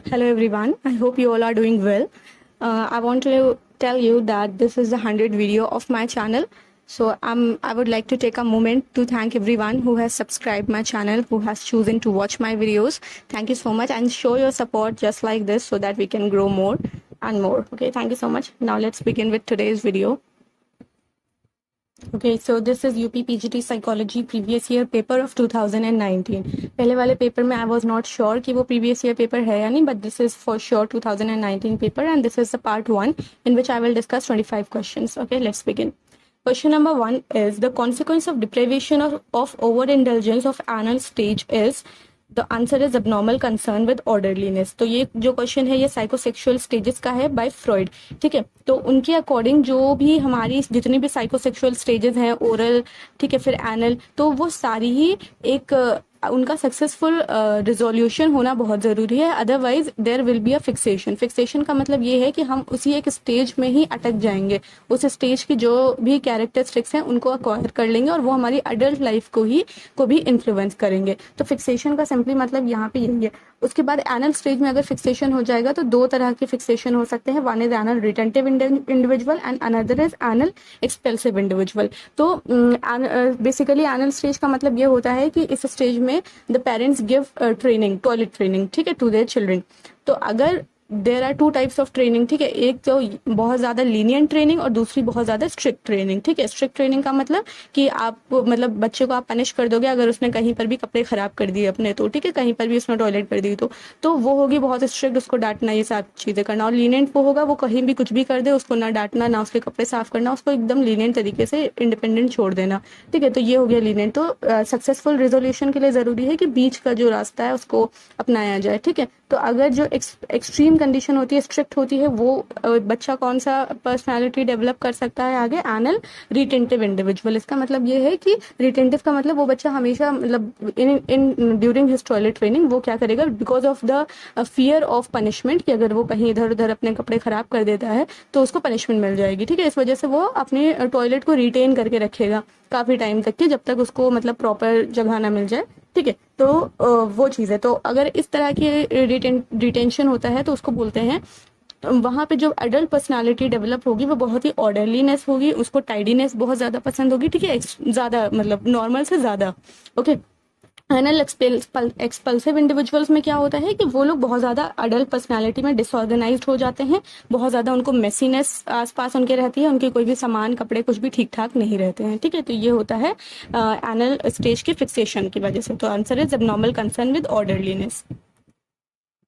Hello everyone, I hope you all are doing well. I want to tell you that this is the 100th video of my channel. So I would like to take a moment to thank everyone who has subscribed my channel, who has chosen to watch my videos. Thank you so much and show your support just like this so that we can grow more and more. Okay, thank you so much. Now let's begin with today's video. Okay, so this is UP PGT Psychology previous year paper of 2019. पहले वाले paper में I was not sure कि वो previous year paper है या नहीं, but this is for sure 2019 paper and this is the part 1 in which I will discuss 25 questions. Okay, let's begin. Question number 1 is the consequence of deprivation of overindulgence of anal stage is the answer is abnormal concern with orderliness. तो ये जो question है ये psychosexual stages का है bye Freud. ठीक है, तो उनके अकॉर्डिंग जो भी हमारी जितनी भी साइकोसेक्सुअल स्टेजेस हैं, ओरल, ठीक है, फिर एनल, तो वो सारी ही एक उनका सक्सेसफुल रिजोल्यूशन होना बहुत ज़रूरी है. Otherwise there will be a fixation. Fixation का मतलब ये है कि हम उसी एक स्टेज में ही अटक जाएंगे, उस स्टेज की जो भी कैरेक्टरिस्टिक्स हैं उनको अक्वायर कर लेंगे और वो हमारी अडल्ट लाइफ को भी इन्फ्लुएंस करेंगे. तो फिक्सेशन का सिंपली मतलब यहाँ पे यही है. उसके बाद एनल स्टेज में अगर फिक्सेशन हो जाएगा तो दो तरह के फिक्सेशन हो सकते हैं. One is anal retentive individual and another is anal expulsive individual. तो बेसिकली एनल स्टेज का मतलब ये होता है कि इस स्टेज में the parents give training, toilet training, ठीक है, to their children. तो अगर there are two types of training, ठीक है, एक तो बहुत ज़्यादा लीनियंट ट्रेनिंग और दूसरी बहुत ज़्यादा स्ट्रिक्ट ट्रेनिंग. ठीक है, स्ट्रिक्ट ट्रेनिंग का मतलब कि आप मतलब बच्चे को आप पनिश कर दोगे अगर उसने कहीं पर भी कपड़े खराब कर दिए अपने, तो ठीक है, कहीं पर भी उसने टॉयलेट कर दी तो वो होगी बहुत स्ट्रिक्ट, उसको डांटना, ये सब चीज़ें करना. और लीनियंट वो होगा वो कहीं भी कुछ भी कर दे, उसको ना डांटना ना उसके कपड़े साफ करना, उसको एकदम लीनियंट तरीके से इंडिपेंडेंट छोड़ देना. ठीक है, तो ये हो गया लीनियंट. तो सक्सेसफुल रिजोल्यूशन के लिए ज़रूरी है कि बीच का जो रास्ता है उसको अपनाया जाए. ठीक है, तो अगर जो एक्सट्रीम कंडीशन होती है, स्ट्रिक्ट होती है, वो बच्चा कौन सा पर्सनालिटी डेवलप कर सकता है आगे, एनल रिटेंटिव इंडिविजुअल. इसका मतलब ये है कि रिटेंटिव का मतलब वो बच्चा हमेशा मतलब in during his toilet training वो क्या करेगा, because of the fear of punishment, कि अगर वो कहीं इधर उधर अपने कपड़े खराब कर देता है तो उसको पनिशमेंट मिल जाएगी. ठीक है, इस वजह से वो अपने टॉयलेट को रिटेन करके रखेगा काफ़ी टाइम तक के, जब तक उसको मतलब प्रॉपर जगह ना मिल जाए. ठीक है, तो वो चीज़ है. तो अगर इस तरह की रिटेंशन होता है तो उसको बोलते हैं, वहाँ पे जो अडल्ट पर्सनालिटी डेवलप होगी वो बहुत ही ऑर्डरलीनेस होगी, उसको टाइडीनेस बहुत ज़्यादा पसंद होगी. ठीक है, ज़्यादा मतलब नॉर्मल से ज़्यादा. ओके, एनल एक्सपल्सिव इंडिविजुअल्स में क्या होता है कि वो लोग बहुत ज़्यादा अडल्ट पर्सनालिटी में डिसऑर्गेनाइज्ड हो जाते हैं, बहुत ज़्यादा उनको मेसीनेस आसपास उनके रहती है, उनके कोई भी सामान कपड़े कुछ भी ठीक ठाक नहीं रहते हैं. ठीक है, तो ये होता है एनल स्टेज की फिक्सेशन की वजह से. तो answer is abnormal concern with orderliness.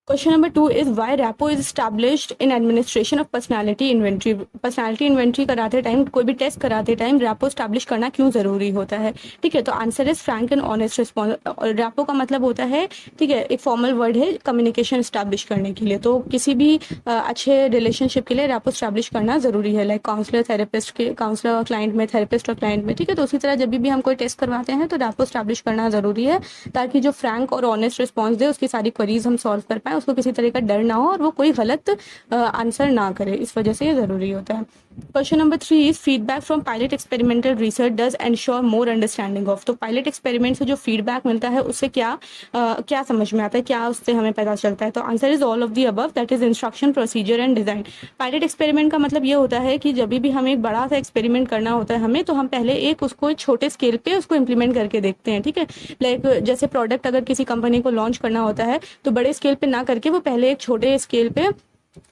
Question number 2 is why rapport is established in administration of personality inventory. Personality inventory कराते टाइम, कोई भी टेस्ट कराते टाइम रैपो स्टैब्लिश करना क्यों ज़रूरी होता है. ठीक है, तो answer is Frank and honest response. Rapport का मतलब होता है, ठीक है, एक फॉर्मल वर्ड है कम्युनिकेशन स्टैब्लिश करने के लिए. तो किसी भी अच्छे रिलेशनशिप के लिए रैपो स्टैब्लिश करना ज़रूरी है, लाइक काउंसलर थेरेपिस्ट के, काउंसलर और क्लाइंट में, थेरेपिस्ट और क्लाइंट में. ठीक है, तो उसी तरह जब भी हम कोई टेस्ट करवाते हैं तो रैपो स्टैब्लिश करना ज़रूरी है, ताकि जो फ्रैंक और ऑनेस्ट रिस्पॉन्स दे उसकी सारी क्वेरीज हम सॉल्व कर पाएँ, उसको किसी तरह का डर ना हो और वो कोई गलत आंसर ना करे. इस वजह से ये जरूरी होता है. Question number 3 is feedback from pilot experimental research does ensure more understanding of. तो पायलट एक्सपेरिमेंट से जो फीडबैक मिलता है उससे क्या समझ में आता है, क्या उससे हमें पता चलता है. तो answer is all of the above, that is instruction, procedure and design. Pilot experiment का मतलब ये होता है कि जब भी हमें एक बड़ा सा एक्सपेरिमेंट करना होता है हमें, तो हम पहले उसको एक छोटे स्केल पे उसको इम्प्लीमेंट करके देखते हैं. ठीक है, लाइक जैसे प्रोडक्ट अगर किसी कंपनी को लॉन्च करना होता है तो बड़े स्केल पे ना करके वो पहले एक छोटे स्केल पे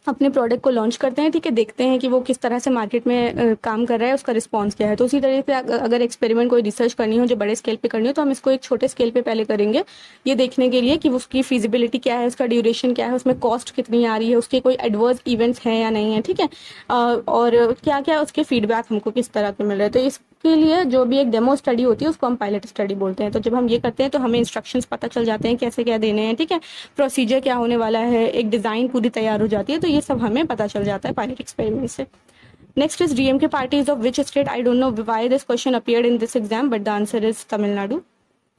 अपने प्रोडक्ट को लॉन्च करते हैं. ठीक है, देखते हैं कि वो किस तरह से मार्केट में काम कर रहा है, उसका रिस्पांस क्या है. तो उसी तरह से अगर एक्सपेरिमेंट कोई रिसर्च करनी हो जो बड़े स्केल पे करनी हो तो हम इसको एक छोटे स्केल पे पहले करेंगे, ये देखने के लिए कि उसकी फिजिबिलिटी क्या है, उसका ड्यूरेशन क्या है, उसमें कॉस्ट कितनी आ रही है, उसके कोई एडवर्स इवेंट्स हैं या नहीं है. ठीक है, और क्या क्या उसके फीडबैक हमको किस तरह के मिल रहे हैं. तो इसके लिए जो भी एक डेमो स्टडी होती है उसको हम पायलट स्टडी बोलते हैं. तो जब हम ये करते हैं तो हमें इंस्ट्रक्शंस पता चल जाते हैं कैसे क्या देने हैं. ठीक है, प्रोसीजर क्या होने वाला है, एक डिज़ाइन पूरी तैयार हो जाती है. तो ये सब हमें पता चल जाता है पायलट एक्सपेरिमेंट से. Next is DMK party is of which state. I don't know why this question appeared in this exam, but the answer is Tamil Nadu.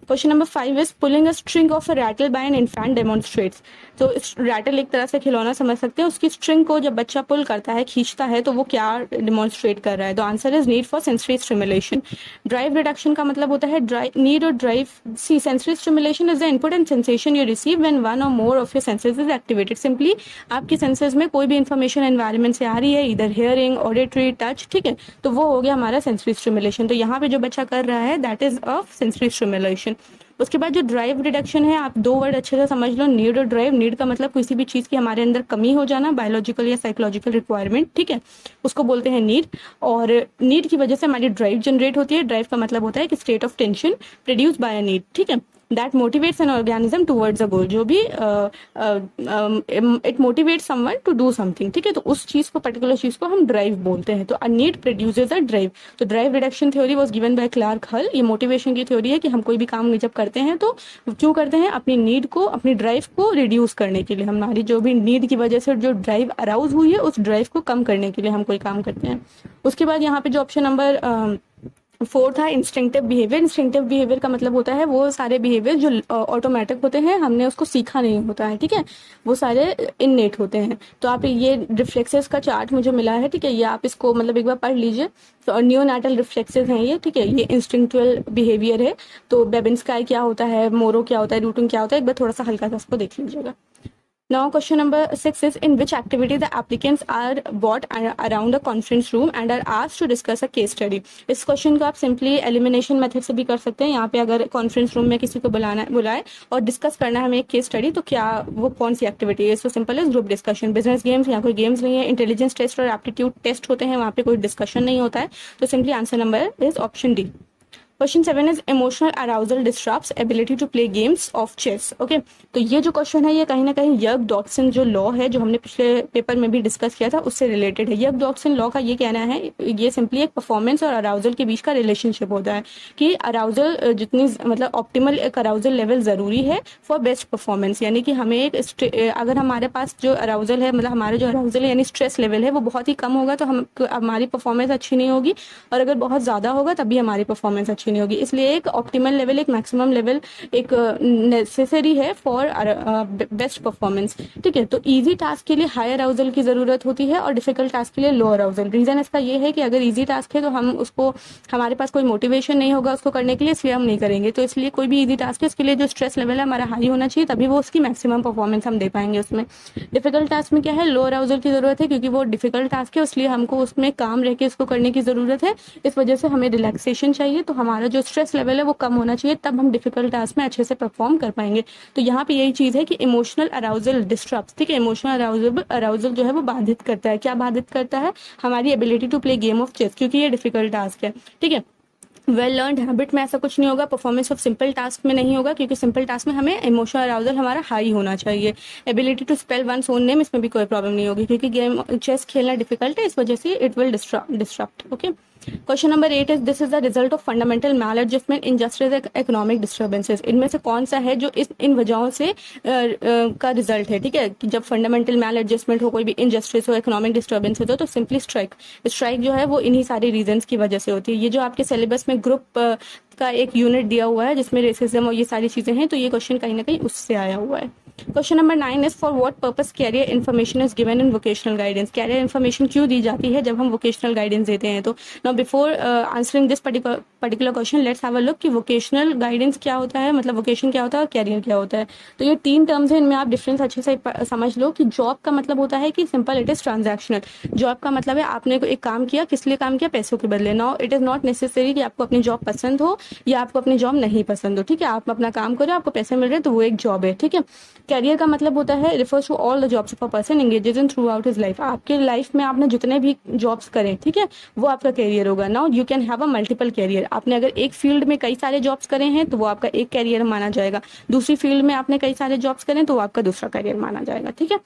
Question number 5 is pulling a string of a rattle by an infant demonstrates. तो rattle एक तरह से खिलौना समझ सकते हैं, उसकी string को जब बच्चा पुल करता है, खींचता है, तो वो क्या डिमॉन्स्ट्रेट कर रहा है? तो answer is need for sensory stimulation. Drive reduction का मतलब होता है नीड और drive. See sensory stimulation is the input and sensation you receive when one or more of your senses is activated. Simply आपकी सेंसेस में कोई भी information environment से आ रही है, इधर हियरिंग, ऑडिटरी, टच, ठीक है, तो वो हो गया हमारा सेंसरी स्टिमुलेशन। तो यहाँ पे जो बच्चा कर रहा है that is of sensory stimulation. उसके बाद जो ड्राइव रिडक्शन है, आप दो वर्ड अच्छे से समझ लो, नीड और ड्राइव। नीड का मतलब किसी भी चीज़ की हमारे अंदर कमी हो जाना, बायोलॉजिकल या साइकोलॉजिकल रिक्वायरमेंट, ठीक है, उसको बोलते हैं नीड। और नीड की वजह से हमारी ड्राइव जनरेट होती है। ड्राइव का मतलब होता है कि state of tension produce by a need, ठीक है, that motivates an organism towards a goal. जो भी it motivates someone to do something, ठीक है, तो उस चीज को, पर्टिकुलर चीज को हम ड्राइव बोलते हैं। तो a need produces a drive. तो drive reduction theory was given by Clark Hull. ये मोटिवेशन की थ्योरी है कि हम कोई भी काम जब करते हैं तो क्यों करते हैं? अपनी नीड को, अपनी ड्राइव को रिड्यूस करने के लिए। हमारी जो भी नीड की वजह से जो ड्राइव अराउज हुई है, उस ड्राइव को कम करने के लिए हम कोई काम करते हैं। उसके बाद यहाँ पे जो ऑप्शन नंबर 4 था, इंस्टिंक्टिव बिहेवियर। इंस्टिंक्टिव बिहेवियर का मतलब होता है वो सारे बिहेवियर जो ऑटोमेटिक होते हैं, हमने उसको सीखा नहीं होता है, ठीक है, वो सारे इननेट होते हैं। तो आप ये रिफ्लेक्सेस का चार्ट मुझे मिला है, ठीक है, ये आप इसको मतलब एक बार पढ़ लीजिए। तो नियोनाटल रिफ्लेक्सेस हैं ये, ठीक है, ये इंस्टिंक्चुअल बिहेवियर है। तो बेबिन्स्काई क्या होता है, मोरो क्या होता है, रूटिंग क्या होता है, एक बार थोड़ा सा हल्का सा उसको देख लीजिएगा। Now question number 6 is in which activity the applicants are brought around a conference room and are asked to discuss a case study। इस क्वेश्चन को आप सिंपली एलिमिनेशन मेथड से भी कर सकते हैं। यहाँ पे अगर कॉन्फ्रेंस रूम में किसी को बुलाए और डिस्कस करना है हमें एक केस स्टडी, तो क्या वो कौन सी एक्टिविटी है? सो सिंपल है, ग्रुप डिस्कशन। बिजनेस गेम्स, यहाँ कोई गेम्स नहीं है। इंटेलिजेंस टेस्ट और एप्टीट्यूड टेस्ट होते हैं, वहाँ पे कोई डिस्कशन नहीं होता है। तो simply answer number is option D. Question 7 is emotional arousal disturbs ability to play games of chess. Okay, तो ये जो क्वेश्चन है ये कहीं ना कहीं यर्ग डॉक्सन जो लॉ है, जो हमने पिछले पेपर में भी डिस्कस किया था, उससे रिलेटेड है। यर्ग डॉक्सन लॉ का ये कहना है, ये सिंपली एक परफॉर्मेंस और अराउजल के बीच का रिलेशनशिप होता है कि अराउजल जितनी मतलब ऑप्टिमल एक अराउजल लेवल जरूरी है फॉर बेस्ट परफॉर्मेंस। यानी कि हमें एक अगर हमारे पास जो अराउजल है, मतलब हमारा जो अराउजल है यानी स्ट्रेस लेवल है, वो बहुत ही कम होगा तो हमारी परफॉर्मेंस अच्छी नहीं होगी, और अगर बहुत ज्यादा होगा तभी हमारी परफॉर्मेंस अच्छी नहीं होगी। इसलिए एक ऑप्टिमल लेवल, एक मैक्सिमम लेवल एक नेसेसरी है फॉर बेस्ट परफॉर्मेंस, ठीक है। तो इजी टास्क के लिए हाई अराउजल की जरूरत होती है और डिफिकल्ट टास्क के लिए लो अराउजल। रीजन इसका ये है कि अगर इजी टास्क है तो हम उसको, हमारे पास कोई मोटिवेशन नहीं होगा उसको करने के लिए, इसलिए हम नहीं करेंगे। तो इसलिए कोई भी इजी टास्क है उसके लिए जो स्ट्रेस लेवल है हमारा हाई होना चाहिए, तभी वो उसकी मैक्सिमम परफॉर्मेंस हम दे पाएंगे उसमें। डिफिकल्ट टास्क में क्या है, लो अराउजल की जरूरत है, क्योंकि वो डिफिकल्ट टास्क है, इसलिए हमको उसमें काम रह के उसको करने की जरूरत है। इस वजह से हमें रिलैक्सेशन चाहिए, तो हमारा जो स्ट्रेस लेवल है वो कम होना चाहिए, तब हम डिफिकल्ट टास्क में अच्छे से परफॉर्म कर पाएंगे। तो यहाँ पे यही चीज है कि इमोशनल अराउजल डिस्टर्ब्स, ठीक है, इमोशनल अराउजल जो है वो बाधित करता है। क्या बाधित करता है? हमारी ability to play game of chess, क्योंकि ये डिफिकल्ट टास्क है, ठीक है। वेल लर्नड हैबिट में ऐसा कुछ नहीं होगा, परफॉर्मेंस ऑफ सिंपल टास्क में नहीं होगा, क्योंकि सिंपल टास्क में हमें इमोशनल अराउजल हमारा हाई होना चाहिए। Ability to spell one's own name, इसमें भी कोई प्रॉब्लम नहीं होगी, क्योंकि गेम चेस खेलना डिफिकल्ट है, इस वजह से it will disrupt. Okay, question number 8 is this is the result of fundamental maladjustment injustice economic disturbances. इनमें से कौन सा है जो इन वजहों से का रिजल्ट है, ठीक है, कि जब फंडामेंटल मैल एडजस्टमेंट हो, कोई भी इनजस्टिस हो, इकोनॉमिक डिस्टर्बेंसेस हो, तो सिंपली स्ट्राइक जो है वो इन्हीं सारे रीजंस की वजह से होती है। ये जो आपके सिलेबस में ग्रुप का एक यूनिट दिया हुआ है जिसमें रेसिज्म और ये सारी चीजें हैं, तो ये क्वेश्चन कहीं ना कहीं उससे आया हुआ है। Question number 9 is for what purpose career information is given in vocational guidance. Career information क्यों दी जाती है जब हम वोकेशनल गाइडेंस देते हैं? तो now before answering this particular question, let's have a look कि वोकेशनल गाइडेंस क्या होता है, मतलब वोकेशन क्या होता है और कैरियर क्या होता है। तो ये 3 टर्म्स हैं, इनमें आप डिफरेंस अच्छे से समझ लो कि जॉब का मतलब होता है कि simple it is transactional. Job का मतलब है आपने एक काम किया, किस लिए काम किया? पैसों के बदले। Now it is not necessary कि आपको अपनी जॉब पसंद हो या आपको अपनी जॉब नहीं पसंद हो, ठीक है, आप अपना काम करो, आपको पैसे मिल रहे हैं, तो वो एक जॉब है, ठीक है। कैरियर का मतलब होता है refers to all the jobs of a person engages in throughout his life. आपके लाइफ में आपने जितने भी जॉब्स करें, ठीक है, वो आपका कैरियर होगा। Now you can have a multiple career. आपने अगर एक फील्ड में कई सारे जॉब्स करे हैं तो वो आपका एक कैरियर माना जाएगा, दूसरी फील्ड में आपने कई सारे जॉब्स करें तो वो आपका दूसरा कैरियर माना जाएगा, ठीक है।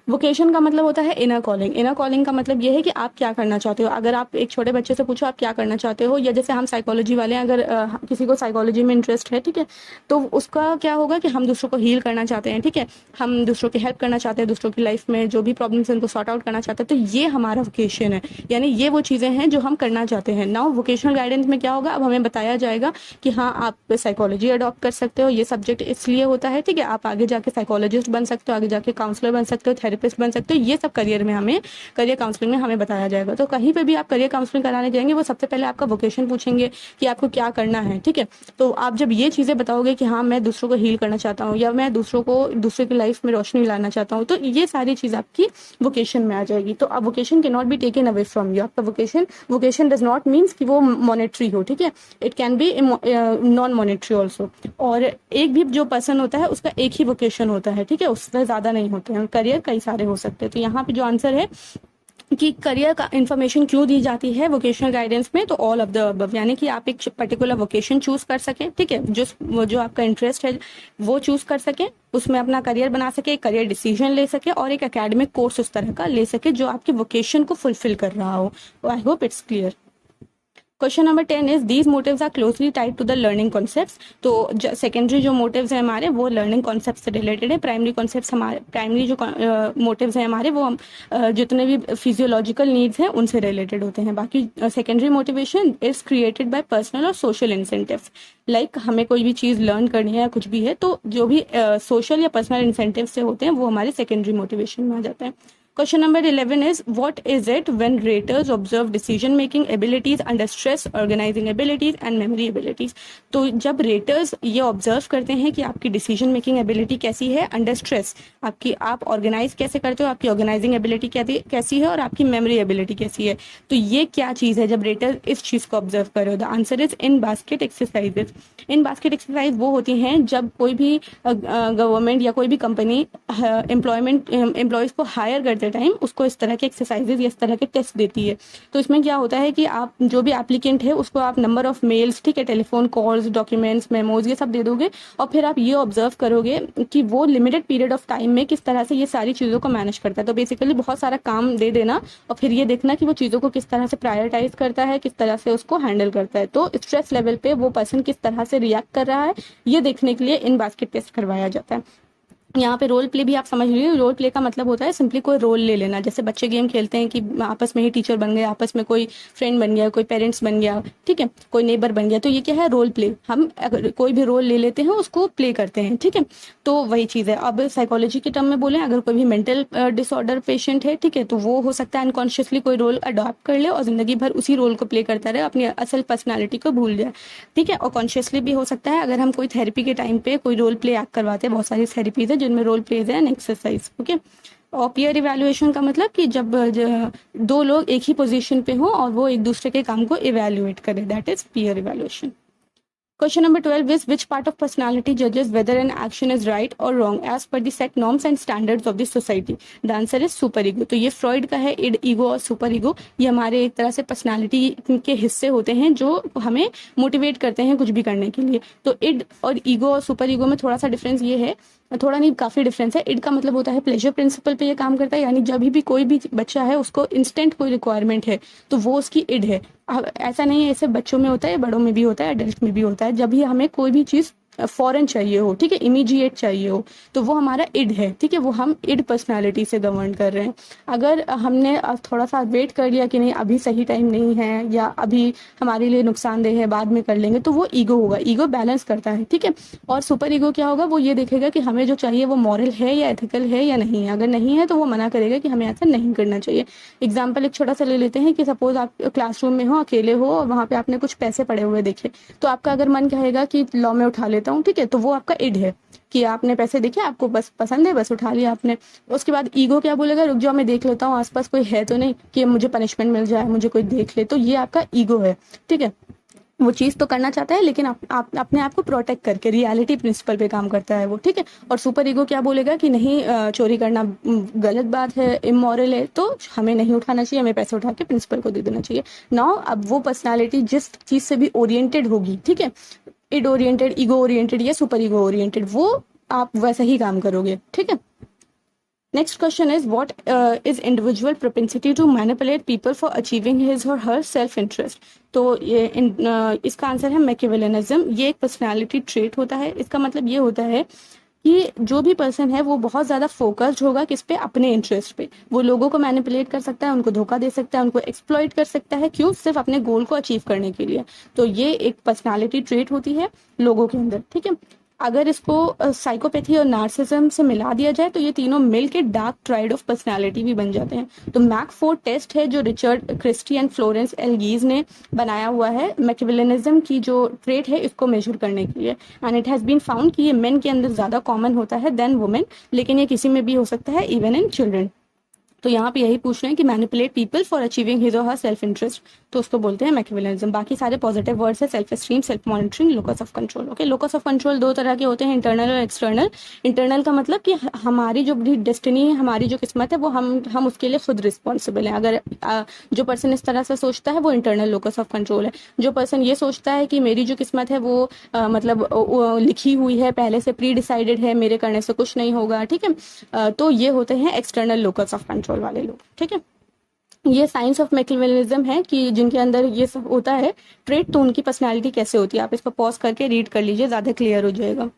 वोकेशन का मतलब होता है इनर कॉलिंग। इनर कॉलिंग का मतलब ये है कि आप क्या करना चाहते हो। अगर आप एक छोटे बच्चे से पूछो आप क्या करना चाहते हो, या जैसे हम साइकोलॉजी वाले हैं, अगर किसी को साइकोलॉजी में इंटरेस्ट है, ठीक है, तो उसका क्या होगा कि हम दूसरों को हील करना चाहते हैं, ठीक है। ठीक है, हम दूसरों की हेल्प करना चाहते हैं, दूसरों की लाइफ में जो भी प्रॉब्लम्स हैं उनको सॉर्ट आउट करना चाहते हैं, तो ये हमारा वोकेशन है, यानी ये वो चीज़ें हैं जो हम करना चाहते हैं। नाउ वोकेशनल गाइडेंस में क्या होगा, अब हमें बताया जाएगा कि हाँ आप साइकोलॉजी अडॉप्ट कर सकते हो, ये सब्जेक्ट इसलिए होता है, ठीक है, आप आगे जाके साइकोलॉजिस्ट बन सकते हो, आगे जाके काउंसलर बन सकते हो, थेरेपिस्ट बन सकते हो, ये सब करियर में हमें, करियर काउंसलिंग में हमें बताया जाएगा। तो कहीं पर भी आप करियर काउंसलिंग कराने जाएंगे वो सबसे पहले आपका वोकेशन पूछेंगे कि आपको क्या करना है, ठीक है। तो आप जब ये चीज़ें बताओगे कि हाँ मैं दूसरों को हील करना चाहता हूँ या मैं दूसरे की लाइफ में रोशनी लाना चाहता हूँ, तो ये सारी चीज़ आपकी वोकेशन में आ जाएगी। तो अब vocation can not be taken away from you. आपका वोकेशन डज नॉट मीन्स कि वो मॉनेटरी हो, ठीक है, it can be non monetary also. और एक भी जो पर्सन होता है उसका एक ही वोकेशन होता है, ठीक है, उससे ज़्यादा नहीं होते हैं, करियर कई सारे हो सकते हैं। तो यहाँ पे जो आंसर है कि करियर का इन्फॉर्मेशन क्यों दी जाती है वोकेशनल गाइडेंस में, तो ऑल ऑफ द अबव, यानी कि आप एक पर्टिकुलर वोकेशन चूज कर सकें, ठीक है, जो आपका इंटरेस्ट है वो चूज कर सकें, उसमें अपना करियर बना सके, करियर डिसीजन ले सके और एक एकेडमिक कोर्स उस तरह का ले सके जो आपके वोकेशन को फुलफिल कर रहा हो। I hope it's clear. Question number 10 is these motives are closely tied to the learning concepts. तो सेकेंडरी जो मोटिव्स हैं हमारे वो लर्निंग कॉन्सेप्ट से रिलेटेड है, प्राइमरी कॉन्सेप्ट्स हमारे, प्राइमरी जो मोटिव्स हैं हमारे वो जितने भी फिजियोलॉजिकल नीड्स हैं उनसे रिलेटेड होते हैं। बाकी secondary motivation is created by personal और सोशल इंसेंटिव्स, लाइक हमें कोई भी चीज़ लर्न करनी है या कुछ भी है तो जो भी सोशल या पर्सनल इंसेंटिव से होते हैं वो हमारे सेकेंडरी मोटिवेशन में आ जाते हैं। Question number 11 is what is it when raters observe decision making abilities under stress, organizing abilities and memory abilities। तो जब रेटर्स ये ऑब्जर्व करते हैं कि आपकी डिसीजन मेकिंग एबिलिटी कैसी है अंडर स्ट्रेस, आप ऑर्गेनाइज कैसे करते हो, आपकी ऑर्गेनाइजिंग एबिलिटी कैसी है और आपकी मेमोरी एबिलिटी कैसी है, तो ये क्या चीज़ है जब रेटर इस चीज़ को ऑब्जर्व करे। The answer is in basket exercises. In basket exercise वो होती हैं जब कोई भी गवर्नमेंट या कोई भी कंपनी एम्प्लॉयज़ को हायर करते टाइम उसको इस तरह के एक्सरसाइजेज या इस तरह के टेस्ट देती है। तो इसमें क्या होता है कि आप जो भी एप्लीकेंट है उसको आप नंबर ऑफ मेल्स, ठीक है, टेलीफोन कॉल्स, डॉक्यूमेंट्स, मेमोज ये सब दे दोगे और फिर आप ये ऑब्जर्व करोगे कि वो लिमिटेड पीरियड ऑफ टाइम में किस तरह से ये सारी चीज़ों को मैनेज करता है। तो बेसिकली बहुत सारा काम दे देना और फिर ये देखना कि वो चीज़ों को किस तरह से प्रायोरिटाइज करता है, किस तरह से उसको हैंडल करता है। तो स्ट्रेस लेवल पे वो पर्सन किस तरह से रिएक्ट कर रहा है ये देखने के लिए इन बास्केट टेस्ट करवाया जाता है। यहाँ पे रोल प्ले भी आप समझ लीजिए। रोल प्ले का मतलब होता है सिंपली कोई रोल ले लेना, जैसे बच्चे गेम खेलते हैं कि आपस में ही टीचर बन गए, आपस में कोई फ्रेंड बन गया, कोई पेरेंट्स बन गया, ठीक है, कोई नेबर बन गया, तो ये क्या है, रोल प्ले। हम अगर कोई भी रोल ले लेते हैं उसको प्ले करते हैं, ठीक है, तो वही चीज़ है। अब साइकोलॉजी के टर्म में बोले, अगर कोई भी मेंटल डिसऑर्डर पेशेंट है, ठीक है, तो वो हो सकता है अनकॉन्शियसली कोई रोल अडॉप्ट कर ले और जिंदगी भर उसी रोल को प्ले करता रहे, अपनी असल पर्सनैलिटी को भूल जाए, ठीक है। और कॉन्शियसली भी हो सकता है अगर हम कोई थेरेपी के टाइम पे कोई रोल प्ले एक्ट करवाते हैं, बहुत सारी थेरेपीज है जिनमें रोल प्लेज है एक्सरसाइज, ओके। और पीयर इवैल्यूएशन का मतलब कि जब दो लोग एक ही पोजीशन पे हो और वो एक दूसरे के काम को इवैल्यूएट करें, that is peer evaluation. Question number 12 is which part of personality judges whether an action is right or wrong as per the set norms and standards of the society? The answer is super ego। तो ये Freud का है। End, ego और super ego ये हमारे एक तरह से पर्सनालिटी के हिस्से होते हैं जो हमें मोटिवेट करते हैं कुछ भी करने के लिए। तो इड और ईगो और सुपर ईगो में थोड़ा सा डिफरेंस ये है, थोड़ा नहीं काफ़ी डिफरेंस है। इड का मतलब होता है प्लेजर प्रिंसिपल पे ये काम करता है, यानी जब भी कोई भी बच्चा है उसको इंस्टेंट कोई रिक्वायरमेंट है तो वो उसकी इड है। अब ऐसा नहीं है, ऐसे बच्चों में होता है, बड़ों में भी होता है, एडल्ट में भी होता है। जब भी हमें कोई भी चीज़ फॉरन चाहिए हो, ठीक है, इमीडिएट चाहिए हो, तो वो हमारा इड है, ठीक है, वो हम इड पर्सनालिटी से गवर्न कर रहे हैं। अगर हमने थोड़ा सा वेट कर लिया कि नहीं अभी सही टाइम नहीं है या अभी हमारे लिए नुकसानदेह है, बाद में कर लेंगे, तो वो ईगो होगा। ईगो बैलेंस करता है, ठीक है। और सुपर ईगो क्या होगा, वो ये देखेगा कि हमें जो चाहिए वो मॉरल है या एथिकल है या नहीं है। अगर नहीं है तो वो मना करेगा कि हमें ऐसा नहीं करना चाहिए। एग्जाम्पल एक छोटा सा ले लेते हैं कि सपोज आप क्लासरूम में हो, अकेले हो और वहाँ पे आपने कुछ पैसे पड़े हुए देखे, तो आपका अगर मन कहेगा कि लॉ में उठा लेता हूँ, ठीक है, तो वो आपका इड है कि आपने पैसे देखे, आपको बस पसंद है, बस उठा लिया आपने। उसके बाद ईगो क्या बोलेगा, रुक जाओ मैं देख लेता हूँ आसपास कोई है तो नहीं कि मुझे पनिशमेंट मिल जाए, मुझे कोई देख ले। तो ये आपका ईगो है, ठीक है, वो चीज़ तो करना चाहता है लेकिन आप अपने आप को प्रोटेक्ट करके रियलिटी प्रिंसिपल पे काम करता है वो, ठीक है। और सुपर ईगो क्या बोलेगा कि नहीं चोरी करना गलत बात है, इमोरल है, तो हमें नहीं उठाना चाहिए, हमें पैसे उठा के प्रिंसिपल को दे देना चाहिए। नाउ अब वो पर्सनालिटी जिस चीज़ से भी ओरिएंटेड होगी, ठीक है, इड ओरिएंटेड, ईगो ओरिएंटेड या सुपर ईगो ओरिएंटेड, वो आप वैसा ही काम करोगे, ठीक है। Next question is what is individual propensity to manipulate people for achieving his और हर सेल्फ इंटरेस्ट। तो ये इसका आंसर है मैकियावेलिज्म। ये एक पर्सनालिटी ट्रेट होता है। इसका मतलब ये होता है कि जो भी पर्सन है वो बहुत ज़्यादा फोकस्ड होगा किस पे, अपने इंटरेस्ट पे। वो लोगों को मैनिपुलेट कर सकता है, उनको धोखा दे सकता है, उनको एक्सप्लॉइट कर सकता है, क्यों? सिर्फ अपने गोल को अचीव करने के लिए। तो ये एक पर्सनालिटी ट्रेट होती है लोगों के अंदर, ठीक है। अगर इसको साइकोपैथी और नार्सिसिज्म से मिला दिया जाए तो ये तीनों मिल के डार्क ट्राइड ऑफ पर्सनालिटी भी बन जाते हैं। तो मैक-4 टेस्ट है जो Richard Christie and Florence L Geis ने बनाया हुआ है मैकियावेलिज्म की जो ट्रेट है इसको मेजर करने के लिए, and it has been found कि ये मेन के अंदर ज़्यादा कॉमन होता है देन वुमेन, लेकिन ये किसी में भी हो सकता है, इवन इन चिल्ड्रन। तो यहाँ पे यही पूछ रहे हैं कि manipulate people for achieving his और हर सेल्फ इंटरेस्ट, तो उसको बोलते हैं मैकियावेलिज्म। बाकी सारे पॉजिटिव वर्ड्स है self esteem, self monitoring, locus of control. Okay, locus of control दो तरह के होते हैं, इंटरनल और एक्सटर्नल। इंटरनल का मतलब कि हमारी जो भी डेस्टिनी है, हमारी जो किस्मत है, वो हम उसके लिए खुद रिस्पॉन्सिबल है। अगर जो पर्सन इस तरह से सोचता है वो इंटरनल लोकस ऑफ कंट्रोल है। जो पर्सन ये सोचता है कि मेरी जो किस्मत है वो मतलब लिखी हुई है पहले से, प्री डिसाइडेड है, मेरे करने से कुछ नहीं होगा, ठीक है, तो ये होते हैं एक्सटर्नल लोकस ऑफ कंट्रोल वाले लोग, ठीक है। ये साइंस ऑफ मैकियावेलिज्म है कि जिनके अंदर ये सब होता है ट्रेट, तो उनकी पर्सनालिटी कैसे होती है। आप इसको पॉज करके रीड कर लीजिए, ज्यादा क्लियर हो जाएगा।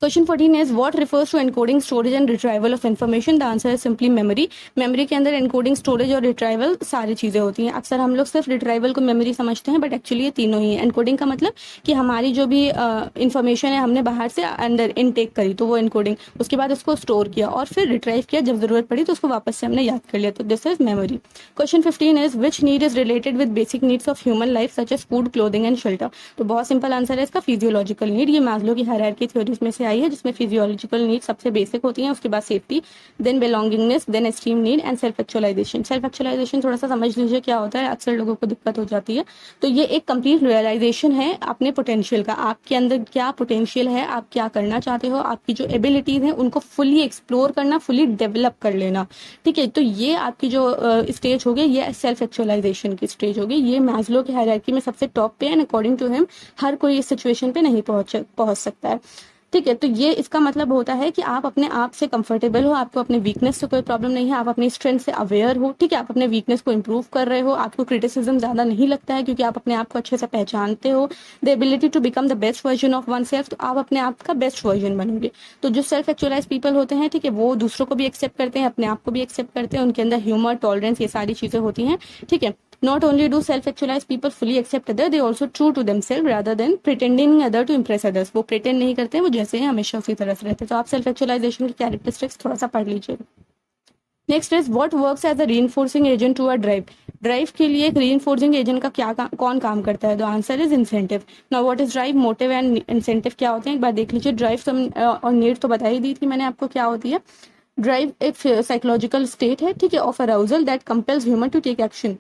Question 14 is what refers to encoding, storage and retrieval of information. The answer है सिंपली मेमोरी। मेमोरी के अंदर एनकोडिंग, स्टोरेज और रिट्राइवल सारी चीजें होती हैं। अक्सर हम लोग सिर्फ रिट्राइवल को मेमोरी समझते हैं, बट एक्चुअली ये तीनों ही है। एनकोडिंग का मतलब कि हमारी जो भी इन्फॉर्मेशन है हमने बाहर से अंदर इनटेक करी तो वो एनकोडिंग, उसके बाद उसको स्टोर किया और फिर रिट्राइव किया, जब जरूरत पड़ी तो उसको वापस से हमने याद कर लिया, तो this is memory. Question 15 is which need is related with basic needs of human life such as food, clothing and shelter. तो बहुत सिंपल आंसर है इसका, फिजियोलॉजिकल नीड। ये मास्लो की हायरार्की थ्योरीज में से आई है, जिसमें फिजियोलॉजिकल नीड सबसे बेसिक होती हैं, उसके बाद safety, then belongingness, then esteem need and self actualization. Self actualization थोड़ा सा समझ लीजिए क्या होता है, अक्सर लोगों को दिक्कत हो जाती है। तो ये एक कंप्लीट रियलाइजेशन है अपने पोटेंशियल का, आपके अंदर क्या पोटेंशियल है, आप क्या करना चाहते हो, आपकी जो एबिलिटीज हैं उनको फुली एक्सप्लोर करना, फुली डेवलप कर लेना, ठीक है। तो ये आपकी जो स्टेज होगी ये सेल्फ एक्चुअलाइजेशन की स्टेज होगी। ये मैस्लो की हायरार्की में सबसे टॉप पे है, एंड अकॉर्डिंग टू हिम हर कोई इस सिचुएशन पे नहीं पहुंच सकता है, ठीक है। तो ये इसका मतलब होता है कि आप अपने आप से कंफर्टेबल हो, आपको अपने वीकनेस से कोई प्रॉब्लम नहीं है, आप अपनी स्ट्रेंथ से अवेयर हो, ठीक है, आप अपने वीकनेस को इंप्रूव कर रहे हो, आपको क्रिटिसिज्म ज्यादा नहीं लगता है क्योंकि आप अपने आप को अच्छे से पहचानते हो। The ability to become the best version of oneself, तो आप अपने आप का बेस्ट वर्जन बनोगे। तो जो सेल्फ एक्चुअलाइज पीपल होते हैं, ठीक है, वो दूसरों को भी एक्सेप्ट करते हैं, अपने आप को भी एक्सेप्ट करते हैं, उनके अंदर ह्यूमर, टॉलरेंस, ये सारी चीजें होती हैं, ठीक है। Not only do self-actualized people fully accept other, they also true to themselves rather than pretending other to impress others. वो pretend नहीं करते हैं, वो जैसे हैं हमेशा उसी तरह से रहते हैं। तो आप self-actualization की characteristics थोड़ा सा पढ़ लीजिएगा। Next is what works as a reinforcing agent to a drive. Drive के लिए एक रीइंफोर्सिंग एजेंट का कौन काम करता है? The answer is incentive. Now what is drive, motive and incentive क्या होते हैं एक बार देख लीजिए। ड्राइव और नीड तो बता ही दी थी मैंने आपको क्या होती है। ड्राइव एक साइकोलॉजिकल स्टेट है, ठीक है, of arousal that compels human to take action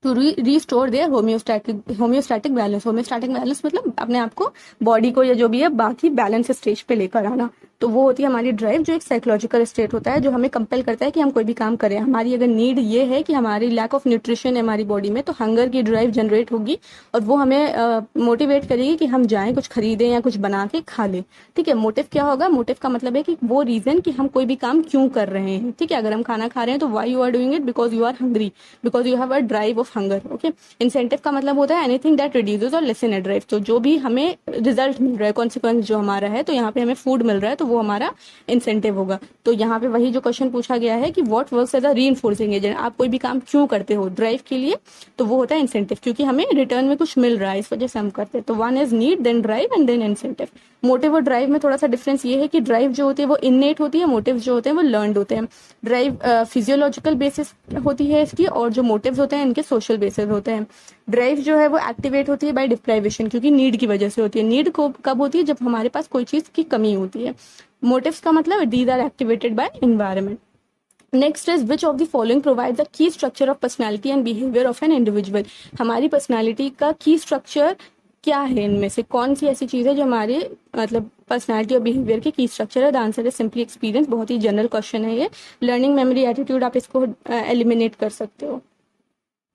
to restore their homeostatic balance. Homeostatic balance मतलब अपने आप को, बॉडी को या जो भी है बाकी बैलेंस स्टेज पे लेकर आना। तो वो होती है हमारी ड्राइव, जो एक साइकोलॉजिकल स्टेट होता है जो हमें कंपेल करता है कि हम कोई भी काम करें। हमारी अगर नीड ये है कि हमारी लैक ऑफ न्यूट्रिशन है हमारी बॉडी में, तो हंगर की ड्राइव जनरेट होगी और वो हमें मोटिवेट करेगी कि हम जाएं कुछ खरीदें या कुछ बना के खा लें, ठीक है। मोटिव क्या होगा? मोटिव का मतलब है कि वो रीजन कि हम कोई भी काम क्यों कर रहे हैं, ठीक है। अगर हम खाना खा रहे हैं तो why you are doing it, because you are hungry, because you have a drive of hunger, okay. Incentive का मतलब होता है एनीथिंग दैट रिड्यूसेस और लेसन अ ड्राइव। तो जो भी हमें रिजल्ट मिल रहा है, कॉन्सिक्वेंस जो हमारा है, तो यहाँ पे हमें फूड मिल रहा है तो वो हमारा इंसेंटिव होगा। तो यहाँ पे वही जो क्वेश्चन पूछा गया है कि what works as a reinforcing agent, आप कोई भी काम क्यों करते हो ड्राइव के लिए, तो वो होता है इंसेंटिव, क्योंकि हमें रिटर्न में कुछ मिल रहा है, इस वजह से हम करते हैं। तो one is need, then drive and then incentive. Motive और ड्राइव में थोड़ा सा डिफरेंस ये है कि ड्राइव जो होती है वो इननेट होती है, मोटिव जो होते हैं वो लर्नड होते हैं। ड्राइव फिजियोलॉजिकल बेसिस होती है इसकी, और जो मोटिव्स होते हैं इनके सोशल बेसिस होते हैं। ड्राइव जो है वो एक्टिवेट होती है बाय डिप्राइवेशन, क्योंकि नीड की वजह से होती है। नीड को कब होती है? जब हमारे पास कोई चीज की कमी होती है। मोटिव्स का मतलब these are activated by environment. Next is which of the following provide the key structure of personality and behaviour of an individual. हमारी पर्सनैलिटी का की स्ट्रक्चर क्या है? इनमें से कौन सी ऐसी चीज है जो हमारे मतलब पर्सनैलिटी और बिहेवियर के की स्ट्रक्चर है? The answer is simply experience. बहुत ही जनरल क्वेश्चन है ये। लर्निंग, मेमोरी, एटीट्यूड, आप इसको एलिमिनेट कर सकते हो।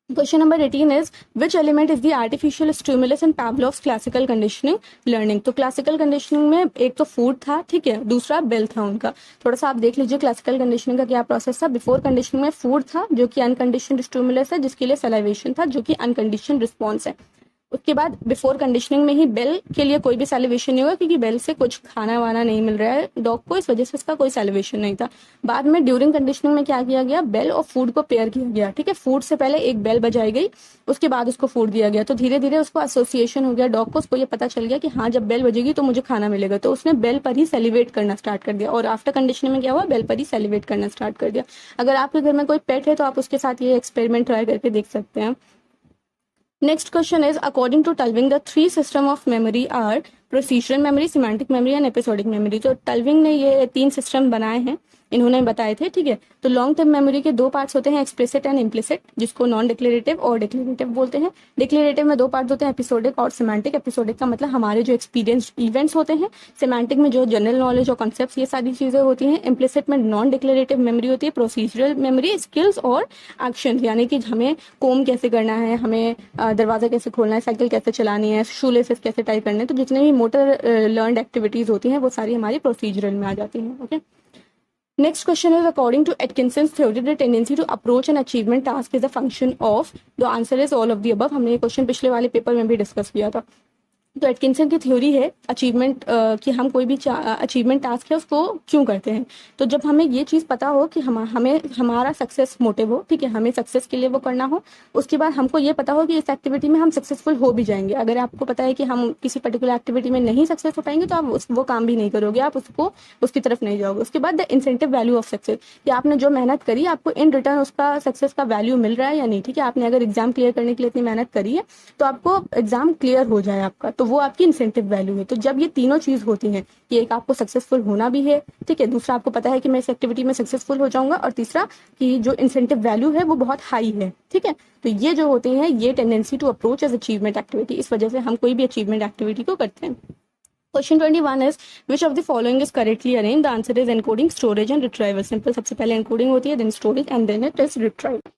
Question number 18 is which element is the artificial stimulus in Pavlov's classical conditioning learning. तो क्लासिकल कंडीशनिंग में एक तो फूड था, ठीक है, दूसरा बेल था उनका। थोड़ा सा आप देख लीजिए क्लासिकल कंडीशनिंग का क्या प्रोसेस था। बिफोर कंडीशनिंग में फूड था जो कि अनकंडीशनड स्टिमुलस है, जिसके लिए सलाइवेशन था जो कि अनकंडीशनड रिस्पॉन्स है। उसके बाद बिफोर कंडीशनिंग में ही बेल के लिए कोई भी सैलिवेशन नहीं होगा, क्योंकि बेल से कुछ खाना वाना नहीं मिल रहा है डॉग को, इस वजह से इसका कोई सैलिवेशन नहीं था। बाद में ड्यूरिंग कंडीशनिंग में क्या किया गया, बेल और फूड को पेयर किया गया, ठीक है। फूड से पहले एक बेल बजाई गई, उसके बाद उसको फूड दिया गया, तो धीरे धीरे उसको एसोसिएशन हो गया डॉग को, उसको ये पता चल गया कि हाँ जब बेल बजेगी तो मुझे खाना मिलेगा, तो उसने बेल पर ही सेलिवेट करना स्टार्ट कर दिया। और आफ्टर कंडीशनिंग में क्या हुआ, बेल पर ही सेलिवेट करना स्टार्ट कर दिया। अगर आपके घर में कोई पेट है तो आप उसके साथ ये एक्सपेरिमेंट ट्राई करके देख सकते हैं। Next question is, according to Tulving, the three system of memory are procedural memory, semantic memory and episodic memory। तो टल्विंग ने ये 3 सिस्टम बनाए हैं, इन्होंने बताए थे, ठीक है। तो लॉन्ग टर्म मेमोरी के 2 पार्ट्स होते हैं, एक्सप्लिसिट एंड इम्प्लिसिट, जिसको नॉन डिक्लेरेटिव और डिक्लेरेटिव बोलते हैं। डिक्लेरेटिव में 2 पार्ट होते हैं, एपिसोडिक और सिमेंटिक। एपिसोडिक का मतलब हमारे जो एक्सपीरियंस इवेंट्स होते हैं, सिमेंटिक में जो जनरल नॉलेज और कॉन्सेप्ट्स ये सारी चीजें होती हैं। इम्प्लिसिट में नॉन डिक्लेरेटिव मेमोरी होती है, प्रोसीजरल मेमोरी, स्किल्स और एक्शन, यानी कि हमें कोम कैसे करना है, हमें दरवाजा कैसे खोलना है, साइकिल कैसे चलानी है, शू लेसेस कैसे टाई करने हैं। तो जितने भी मोटर लर्नड एक्टिविटीज होती हैं वो सारी हमारी प्रोसीजरल में आ जाती हैं। Okay, next question is, according to Atkinson's theory, the tendency to approach an achievement task is a function of, the answer is all of the above। हमने ये क्वेश्चन पिछले वाले पेपर में भी डिस्कस किया था। तो एटकिंसन की थ्योरी है अचीवमेंट कि हम कोई भी अचीवमेंट टास्क है उसको क्यों करते हैं। तो जब हमें ये चीज़ पता हो कि हमें हमारा सक्सेस मोटिव हो, ठीक है, हमें सक्सेस के लिए वो करना हो, उसके बाद हमको ये पता हो कि इस एक्टिविटी में हम सक्सेसफुल हो भी जाएंगे। अगर आपको पता है कि हम किसी पर्टिकुलर एक्टिविटी में नहीं सक्सेस हो पाएंगे तो आप वो काम भी नहीं करोगे, आप उसकी तरफ नहीं जाओगे। उसके बाद the incentive value of success, कि आपने जो मेहनत करी आपको इन रिटर्न उसका सक्सेस का वैल्यू मिल रहा है या नहीं, ठीक है। आपने अगर एग्जाम क्लियर करने के लिए इतनी मेहनत करी है तो आपको एग्जाम क्लियर हो जाए आपका, तो वो आपकी इंसेंटिव वैल्यू है। तो जब ये तीनों चीज होती हैं कि एक आपको सक्सेसफुल होना भी है, ठीक है, दूसरा आपको पता है कि मैं इस एक्टिविटी में सक्सेसफुल हो जाऊंगा, और तीसरा कि जो इंसेंटिव वैल्यू है वो बहुत हाई है, ठीक है। तो ये जो होते हैं ये tendency to approach as achievement activity, इस वजह से हम कोई भी अचीवमेंट एक्टिविटी को करते हैं। Question 21 is, which of the following is correctly arranged? The answer is encoding, storage and retrieval। Simple, सबसे पहले encoding होती है, then storage and then it is retrieval।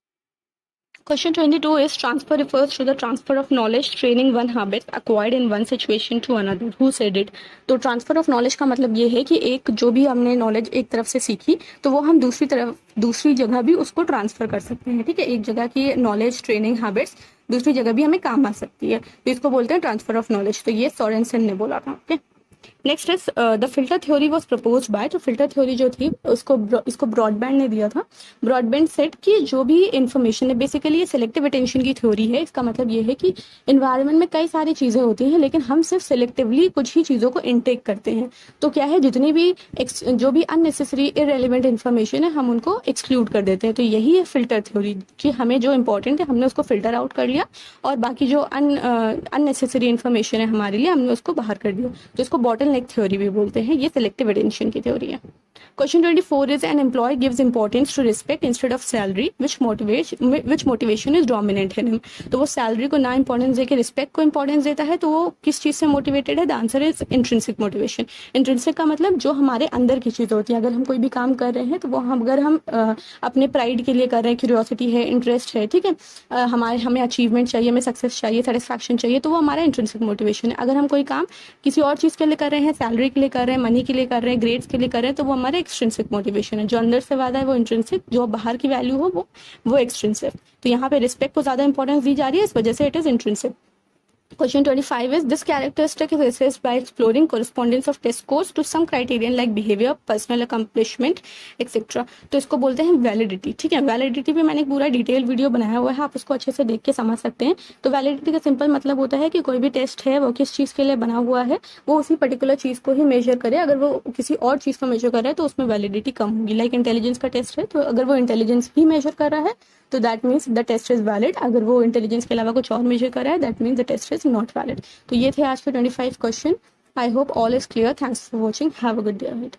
Question 22 is, transfer refers to the transfer of knowledge, training one habit acquired in one situation to another। Who said it? तो transfer of knowledge का मतलब ये है कि एक जो भी हमने नॉलेज एक तरफ से सीखी तो वो हम दूसरी जगह भी उसको ट्रांसफर कर सकते हैं, ठीक है। एक जगह की नॉलेज, ट्रेनिंग, हैबिट्स दूसरी जगह भी हमें काम आ सकती है, तो इसको बोलते हैं ट्रांसफर ऑफ नॉलेज। तो ये सोरेनसन ने बोला था। Okay, next is the filter theory was proposed by. तो फिल्टर थ्योरी जो थी इसको ब्रॉडबैंड ने दिया था। ब्रॉडबैंड सेट कि जो भी इंफॉर्मेशन है, बेसिकली ये सिलेक्टिव अटेंशन की थ्योरी है। इसका मतलब ये है कि इन्वायरमेंट में कई सारी चीजें होती हैं लेकिन हम सिर्फ सिलेक्टिवली कुछ ही चीजों को इनटेक करते हैं। तो क्या है, जितनी भी जो भी अननेसेसरी इररेलेवेंट इन्फॉर्मेशन है हम उनको एक्सक्लूड कर देते हैं। तो यही है फिल्टर थ्योरी कि हमें जो इंपॉर्टेंट है हमने उसको फिल्टर आउट कर लिया और बाकी जो अननेसेसरी इन्फॉर्मेशन है हमारे लिए हमने उसको बाहर कर दिया। तो इसको बॉटलनेक थ्योरी भी बोलते हैं। ये सिलेक्टिव अटेंशन की थ्योरी है। Question 24 is, an employee gives importance to respect instead of salary, which motivation is dominant in him। तो वो सैलरी को ना इंपॉर्टेंस देके रिस्पेक्ट को इंपॉर्टेंस देता है, तो वो किस चीज से मोटिवेटेड है? The answer is intrinsic motivation. Intrinsic का मतलब जो हमारे अंदर की चीज होती है। अगर हम कोई भी काम कर रहे हैं तो वो अगर हम अपने प्राइड के लिए कर रहे हैं, क्यूरियोसिटी है, इंटरेस्ट है, ठीक है, हमें अचीवमेंट चाहिए, हमें सक्सेस चाहिए, सेटिस्फैक्शन चाहिए, तो वो हमारा इंट्रिंसिक मोटिवेशन है। अगर हम कोई काम किसी और चीज के लिए कर रहे हैं, सैलरी के लिए कर रहे हैं, मनी के लिए कर रहे हैं, ग्रेड्स के लिए कर रहे हैं, तो वो हमारे एक्सट्रिंसिक मोटिवेशन है। जो अंदर से वादा है वो इंट्रिंसिक, जो बाहर की वैल्यू हो वो एक्सट्रिंसिक। तो यहाँ पे रिस्पेक्ट को ज्यादा इंपॉर्टेंस दी जा रही है, इस वजह से it is intrinsic. Question 25 is, this characteristic is assessed by exploring correspondence of test scores to some criterion like behavior, personal accomplishment, etc। तो इसको बोलते हैं वैलिडिटी, ठीक है। वैलिडिटी पे मैंने एक पूरा डिटेल वीडियो बनाया हुआ है, आप उसको अच्छे से देख के समझ सकते हैं। तो वैलिडिटी का सिंपल मतलब होता है कि कोई भी टेस्ट है वो किस चीज़ के लिए बना हुआ है, वो उसी पर्टिकुलर चीज़ को ही मेजर करे। अगर वो किसी और चीज़ को मेजर कर रहा है तो उसमें वैलिडिटी कम होगी। लाइक इंटेलिजेंस का टेस्ट है, तो अगर वो इंटेलिजेंस ही मेजर कर रहा है तो that means the test is valid. अगर वो इंटेलिजेंस के अलावा कुछ और मेजर कर रहा है that means the test is not valid. तो ये थे आज के 25 question. I hope all is clear. Thanks for watching. Have a good day ahead.